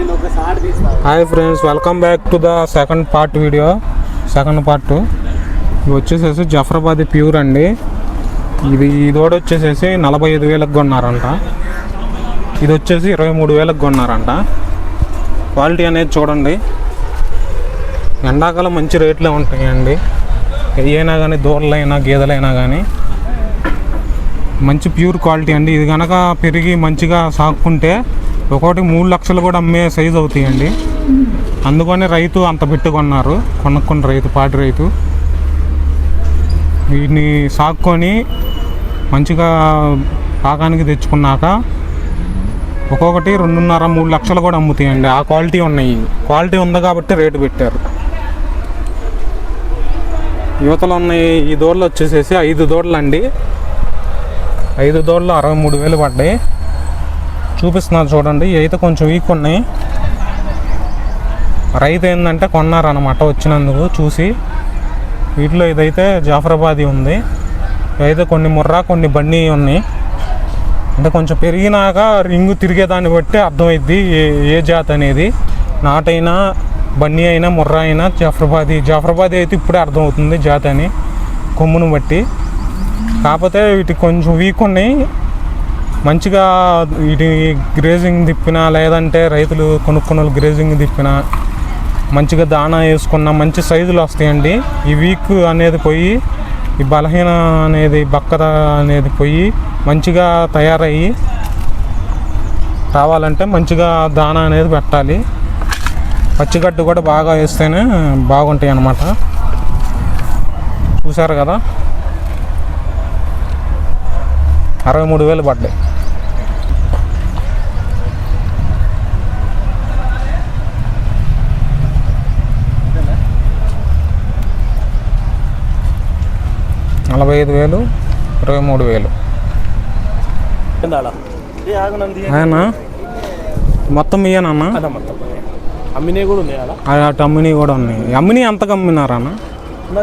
Hi friends, welcome back to the second part. ఇది వచ్చేసేసి జఫరాబాదీ pure అండి. ఈ దూడ వచ్చేసేసి 45,000కి కొన్నారంట. ఇది వచ్చేసి 23,000కి కొన్నారంట. క్వాలిటీ అనేది చూడండి, ఎండాకాలం మంచి రేట్లే ఉంటాయండి. ఏదైనా కానీ దూడలైనా గేదెలైనా కానీ మంచి ప్యూర్ క్వాలిటీ అండి. ఇది కనుక పెరిగి మంచిగా సాగుకుంటే ఒక్కొక్కటి 3 లక్షలు కూడా అమ్మే సైజు అవుతాయండి. అందుకని రైతు అంత పెట్టుకున్నారు, కొనుక్కున్న రైతు, పాటి రైతు. వీటిని సాగుకొని మంచిగా పాకానికి తెచ్చుకున్నాక ఒక్కొక్కటి 2.5-3 లక్షలు కూడా అమ్ముతాయండి. ఆ క్వాలిటీ ఉన్నాయి. క్వాలిటీ ఉంది కాబట్టి రేటు పెట్టారు. యువతలో ఉన్నాయి ఈ దూడలు వచ్చేసేసి 5 దూడలు అండి. 5 దూడలు 63,000 పడ్డాయి. చూపిస్తున్నారు చూడండి. అయితే కొంచెం వీక్ ఉన్నాయి. రైతు ఏంటంటే కొన్నారన్నమాట వచ్చినందుకు చూసి. వీటిలో ఇదైతే జాఫరాబాదీ ఉంది. ఇదైతే కొన్ని ముర్రా, కొన్ని బన్నీ ఉన్నాయి. అంటే కొంచెం పెరిగినాక రింగు తిరిగేదాన్ని బట్టి అర్థమైద్ది ఏ జాతి అనేది. నాటైనా, బన్నీ అయినా, ముర్రా అయినా, జాఫరాబాదీ అయితే ఇప్పుడే అర్థమవుతుంది జాతి అని, కొమ్మును బట్టి. కాకపోతే వీటికి కొంచెం వీక్ ఉన్నాయి. మంచిగా వీటి గ్రేజింగ్ తిప్పినా, లేదంటే రైతులు కొనుక్కున్న గ్రేజింగ్ తిప్పినా, మంచిగా దానా వేసుకున్న మంచి సైజులు వస్తాయండి. ఈ వీక్ అనేది పోయి, ఈ బలహీన అనేది, బక్కద అనేది పోయి మంచిగా తయారయ్యి రావాలంటే మంచిగా దానా అనేది పెట్టాలి. పచ్చిగడ్డు కూడా బాగా వేస్తేనే బాగుంటాయి అన్నమాట. చూసారు కదా, 63,000 పడ్డాయి. $45,000, 23,000. ఆయన మొత్తం ఇయ్యనన్నా అమ్మినవి కూడా ఉన్నాయి. అటు అమ్మినవి కూడా ఉన్నాయి. అమ్మినవి ఎంతకు అమ్మినారన్న?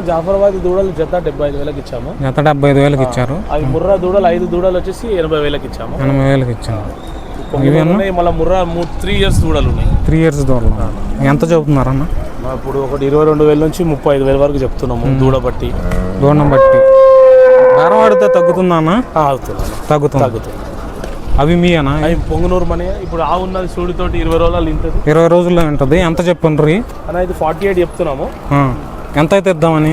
జాఫరాబాదీ దూడలు జత 75,000కి ఇచ్చాము. జత 75,000కి ఇచ్చారు. అవి ముర్రా దూడలు 5 దూడలు వచ్చేసి 80,000కి ఇచ్చాము. 80,000కి ఇచ్చాము. మళ్ళీ ముర్రా 3 ఇయర్స్ దూడలు ఉన్నాయి. 3 ఇయర్స్ దూడలు ఎంత చెబుతున్నారన్న? ఇప్పుడు ఒకటి 22,000 నుంచి 35,000 వరకు చెప్తున్నాము. దూడను బట్టి బేరం ఆడితే తగ్గుతుందా అన్న? తగ్గుతుంది. అవి మీ అన్న? అవి పొంగనూరు మనీ. ఇప్పుడు ఆ ఉన్నది సూడితోటి 20 రోజులు తింటుంది. 20 రోజుల్లో ఉంటుంది. ఎంత చెప్పండి అన్న? ఇది 48 చెప్తున్నాము. ఎంత అయితే ఇద్దామని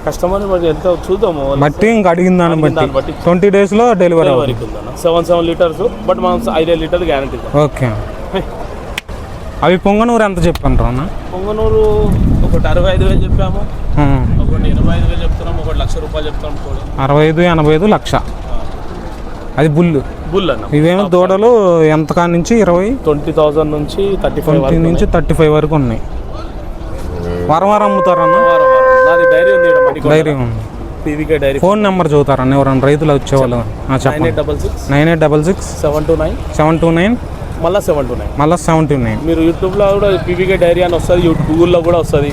కస్టమర్ ఎంత చూద్దాము బట్టి, ఇంకా అడిగిన దాన్ని బట్టి 20 డేస్లో డెలివరీ 7 లీటర్స్. బట్ మనం 5 లీటర్లు గ్యారంటీ. ఓకే. అవి పొంగనూరు ఎంత చెప్పండి అన్న? పొంగనూరు ఒకటి 65,000 చెప్పాము, ఒకటి 85,000 చెప్తున్నాము, ఒకటి ₹1,00,000 చెప్తున్నాం. 65, 85, 1,00,000. అది బుల్ అన్న. ఇవేమో దూడలు ఎంత నుంచి 20,000 నుంచి 35 నుంచి 35 వరకు ఉన్నాయి. వారం అమ్ముతారన్న? డైరీ ఉంది. PVK dairy. ఫోన్ నెంబర్ చదువుతారన్న ఎవరన్నా రైతులు వచ్చేవాళ్ళు? 9866 729 మళ్ళీ 729. మీరు యూట్యూబ్లో కూడా పీవీకే డైరీ అని వస్తుంది, గూగుల్లో కూడా వస్తుంది.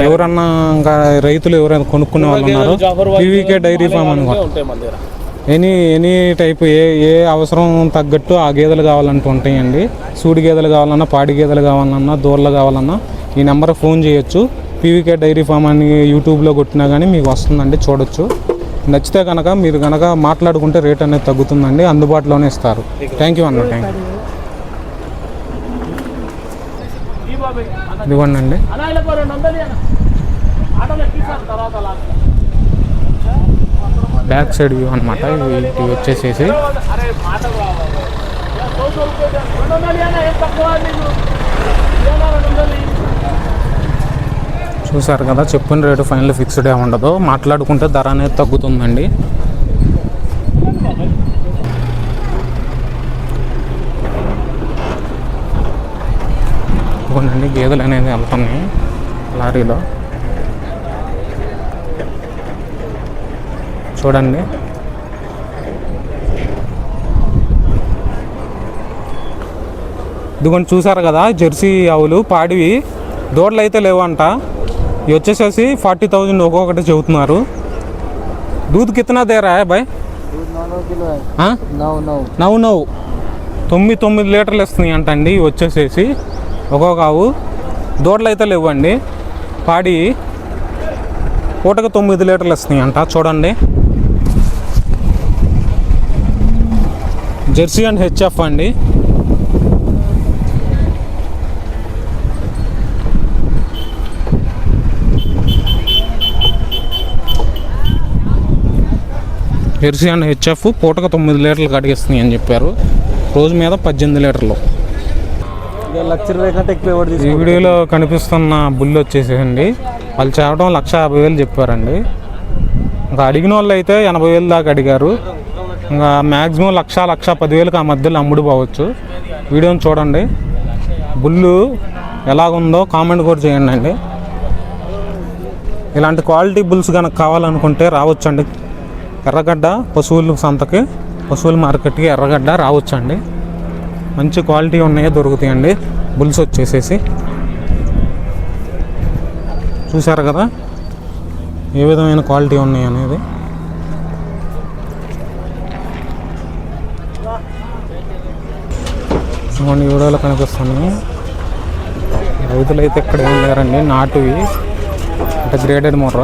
ఎవరన్నా ఇంకా రైతులు ఎవరైనా కొనుక్కునే వాళ్ళు ఉన్నారు, పీవీకే డైరీ ఫామ్ అని ఉంటాయి మన దగ్గర. ఎనీ టైప్ ఏ అవసరం తగ్గట్టు ఆ గేదెలు కావాలంటూ ఉంటాయండి. సూడి గేదెలు కావాలన్నా, పాడి గేదెలు కావాలన్నా, దూడలు కావాలన్నా ఈ నెంబర్ ఫోన్ చేయొచ్చు. పీవీకే డైరీ ఫామ్ అని యూట్యూబ్లో కొట్టినా కానీ మీకు వస్తుందండి, చూడొచ్చు. నచ్చితే కనుక మీరు కనుక మాట్లాడుకుంటే రేట్ అనేది తగ్గుతుందండి, అందుబాటులోనే ఇస్తారు. థ్యాంక్ యూ అన్న. Thank you. ఇదిగోండి అండి. బ్యాక్ సైడ్ వ్యూ అనమాట. ఇవి వచ్చేసేసి చూసారు కదా, చెప్పిన రేటు ఫైనల్ ఫిక్స్డ్ ఏ ఉండదు. మాట్లాడుకుంటే ధర అనేది తగ్గుతుందండి. ఇదిగోండి గేదెలు అనేది వెళ్తున్నాయి లారీలో. చూడండి, ఇదిగోండి చూసారు కదా, జెర్సీ ఆవులు పాడివి. దూడలు అయితే లేవంట. ఇవి వచ్చేసేసి 40,000 ఒక్కొక్కటి చెబుతున్నారు. दूध कितना दे रहा है भाई? 9 किलो है। हाँ 9 9 9 9 లీటర్లు ఇస్తున్నాయి అంటండి వచ్చేసేసి ఒక్కొక్క ఆవు. దూడలు అయితే లేవండి. పాడి పూటకు 9 లీటర్లు ఇస్తున్నాయి అంట. చూడండి, జెర్సీ అండ్ హెచ్ఎఫ్ అండి. జెర్సీ అండ్ హెచ్ఎఫ్ పూటకు 9 లీటర్లు కడిగిస్తున్నాయి అని చెప్పారు. రోజు మీద 18 లీటర్లు. ఈ వీడియోలో కనిపిస్తున్న బుల్ వచ్చేసేయండి వాళ్ళు చెప్పడం 1,50,000 చెప్పారండి. ఇంకా అడిగిన వాళ్ళు అయితే 80,000 దాకా అడిగారు. ఇంకా మ్యాక్సిమం 1,10,000 ఆ మధ్యలో అమ్ముడు పోవచ్చు. వీడియోని చూడండి. బుల్లు ఎలాగుందో కామెంట్ కూడా చేయండి అండి. ఇలాంటి క్వాలిటీ బుల్స్ కనుక కావాలనుకుంటే రావచ్చండి. ఎర్రగడ్డ పశువుల సంతకి, పశువుల మార్కెట్కి ఎర్రగడ్డ రావచ్చండి. మంచి క్వాలిటీ ఉన్నాయో దొరుకుతాయండి బుల్స్ వచ్చేసేసి. చూసారు కదా ఏ విధమైన క్వాలిటీ ఉన్నాయి అనేది. చూడండి వీడియోలో కనిపిస్తున్నాయి. రైతులు అయితే ఇక్కడ ఏం లేరండి. నాటువి అంటే గ్రేడెడ్ ముర్ర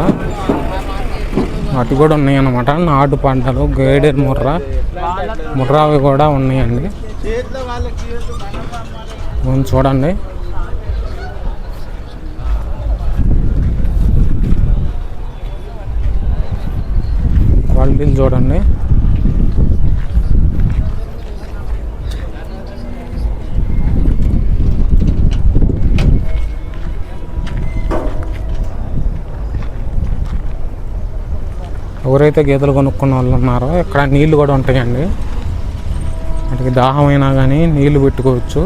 అటు కూడా ఉన్నాయి అన్నమాట. నాటు పంటలు గ్రేడెడ్ ముర్రావి కూడా ఉన్నాయండి. చూడండి, క్వాలిటీలు చూడండి. ఎవరైతే గేదెలు కొనుక్కున్న వాళ్ళు ఉన్నారో ఇక్కడ నీళ్ళు కూడా ఉంటాయండి. వాటికి దాహమైనా కానీ నీళ్ళు పెట్టుకోవచ్చు.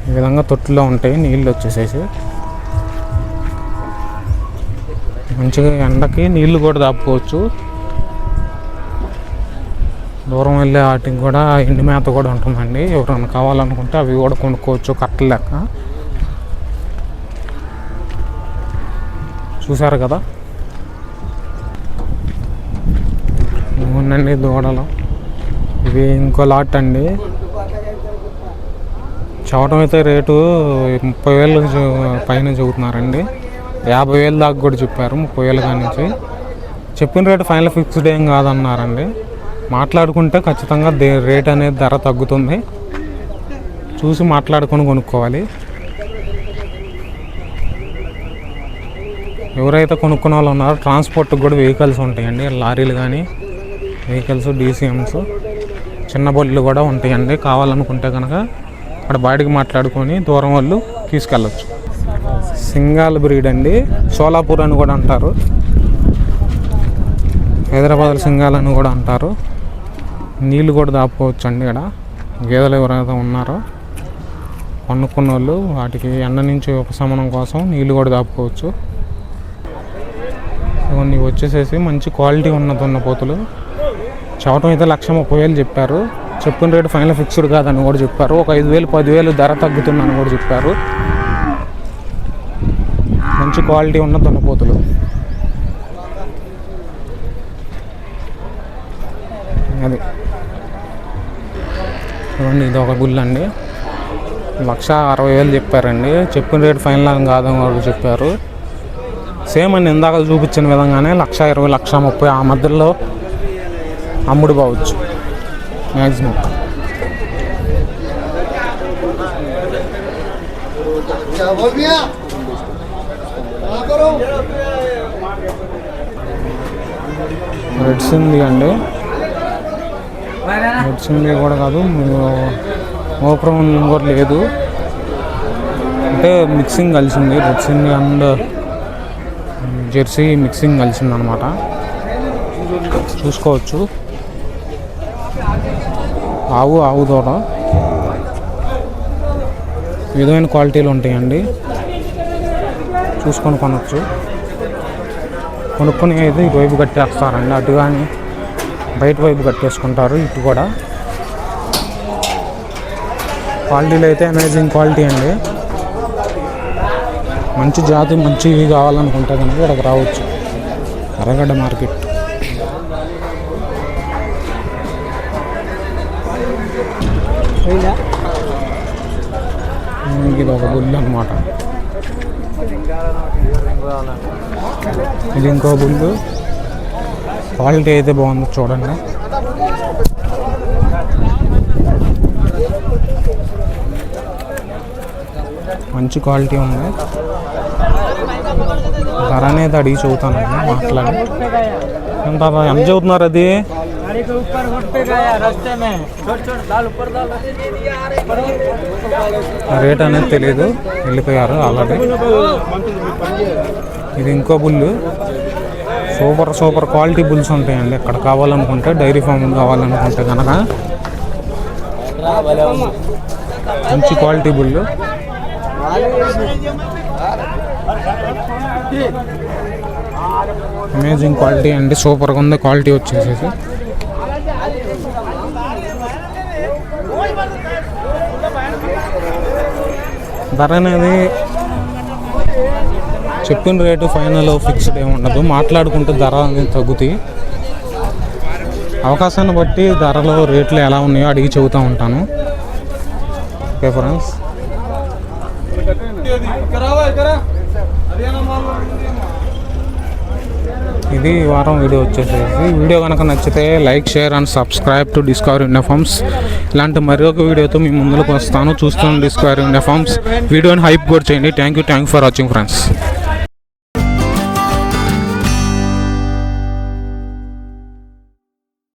ఈ విధంగా తొట్టులో ఉంటాయి నీళ్ళు వచ్చేసేసి. మంచిగా ఎండకి నీళ్ళు కూడా దాపుకోవచ్చు. దూరం వెళ్ళే వాటికి కూడా ఎండు మేత కూడా ఉంటుందండి. ఎవరైనా కావాలనుకుంటే అవి కూడా కొనుక్కోవచ్చు కట్టలు లెక్క. చూసారు కదా ఉండండి దూడలు. ఇవి ఇంకో లాట్ అండి. చవటం అయితే రేటు 30,000 పైన చెబుతున్నారండి. 50,000 దాకా కూడా చెప్పారు. 30,000 కానించి చెప్పిన రేటు ఫైనల్ ఫిక్స్డ్ ఏం కాదన్నారండి. మాట్లాడుకుంటే ఖచ్చితంగా రేట్ అనేది ధర తగ్గుతుంది. చూసి మాట్లాడుకొని కొనుక్కోవాలి. ఎవరైతే కొనుక్కున్న వాళ్ళు ఉన్నారో ట్రాన్స్పోర్ట్కి కూడా వెహికల్స్ ఉంటాయండి. లారీలు కానీ వెహికల్స్, డీసీఎమ్స్, చిన్న బళ్ళు కూడా ఉంటాయండి. కావాలనుకుంటే కనుక అక్కడ బాడీకి మాట్లాడుకొని దూరం వాళ్ళు తీసుకెళ్ళచ్చు. సింగాల్ బ్రీడ్ అండి. సోలాపూర్ అని కూడా అంటారు. హైదరాబాద్ సింగాల్ అని కూడా అంటారు. నీళ్ళు కూడా దాపుకోవచ్చు అండి. ఇక్కడ గేదెలు ఎవరైతే ఉన్నారో కొనుక్కున్న వాళ్ళు వాటికి ఎండ నుంచి ఉపశమనం కోసం నీళ్ళు కూడా దాపుకోవచ్చు. ఇవన్నీ వచ్చేసేసి మంచి క్వాలిటీ ఉన్న పోతులు. చవటం అయితే 1,30,000 చెప్పారు. చెప్పిన రేటు ఫైనల్ ఫిక్స్డ్ కాదని కూడా చెప్పారు. ఒక 5,000 10,000 ధర తగ్గుతుందని కూడా చెప్పారు. మంచి క్వాలిటీ ఉన్న దున్నపోతులు. అది చూడండి, ఇది ఒక గుళ్ళు అండి. 1,60,000 చెప్పారండి. చెప్పిన రేటు ఫైనల్ కాదని కూడా చెప్పారు. సేమ్ అండి ఇందాక చూపించిన విధంగానే 1,20,000 1,30,000 ఆ మధ్యలో అమ్ముడు పోవచ్చు మ్యాక్సిమం. రెడ్ సింధీ అండి. రెడ్ సింధీ కూడా కాదు, ఓప్రం కూడా లేదు. అంటే మిక్సింగ్ కలిసింది. Red Sindhi and Jersey mixing కలిసింది అనమాట. చూసుకోవచ్చు. ఆవు తోట విధమైన క్వాలిటీలు ఉంటాయండి. చూసుకొని కొనవచ్చు. కొనుక్కొని అయితే ఇటువైపు కట్టేస్తారండి. అటు కానీ బయట వైపు కట్టేసుకుంటారు. ఇటు కూడా క్వాలిటీలు అయితే అమేజింగ్ క్వాలిటీ అండి. మంచి జాతి మంచివి కావాలనుకుంటే కనుక ఇక్కడికి రావచ్చు. ఎర్రగడ్డ మార్కెట్. ఇది ఒక బుల్ అనమాట. ఇది ఇంకో బుల్లు. క్వాలిటీ అయితే బాగుంది చూడండి. మంచి క్వాలిటీ ఉంది. ధర అనేది అడిగి చదువుతానండి మాట్లాడి. ఎంత చదువుతున్నారు అది? రేట్ అనేది తెలీదు, వెళ్ళిపోయారు ఆల్రెడీ. ఇది ఇంకో బుల్లు. సూపర్ సూపర్ క్వాలిటీ బుల్స్ ఉంటాయండి ఎక్కడ కావాలనుకుంటే. డైరీ ఫామ్ కావాలనుకుంటే కనుక మంచి క్వాలిటీ బుల్లు. అమేజింగ్ క్వాలిటీ అండి, సూపర్గా ఉంది క్వాలిటీ వచ్చేసేసి. ధర అనేది చెప్పిన రేటు ఫైనల్ ఫిక్స్డ్ ఏమి ఉండదు. మాట్లాడుకుంటే ధర అనేది తగ్గుతాయి. అవకాశాన్ని బట్టి ధరలు రేట్లు ఎలా ఉన్నాయో అడిగి చెబుతూ ఉంటాను. ఓకే ఫ్రెండ్స్, ఇది ఈ వారం వీడియో వచ్చేసేసి. వీడియో కనుక నచ్చితే like, share and subscribe to Discovery India Farms. ఇలాంటి మరొక వీడియోతో మీ ముందుకు వస్తాను. చూస్తాను డిస్కవరీ ఇండియా ఫార్మ్స్. వీడియోని హైప్ కూడా చేయండి. Thank you for watching friends.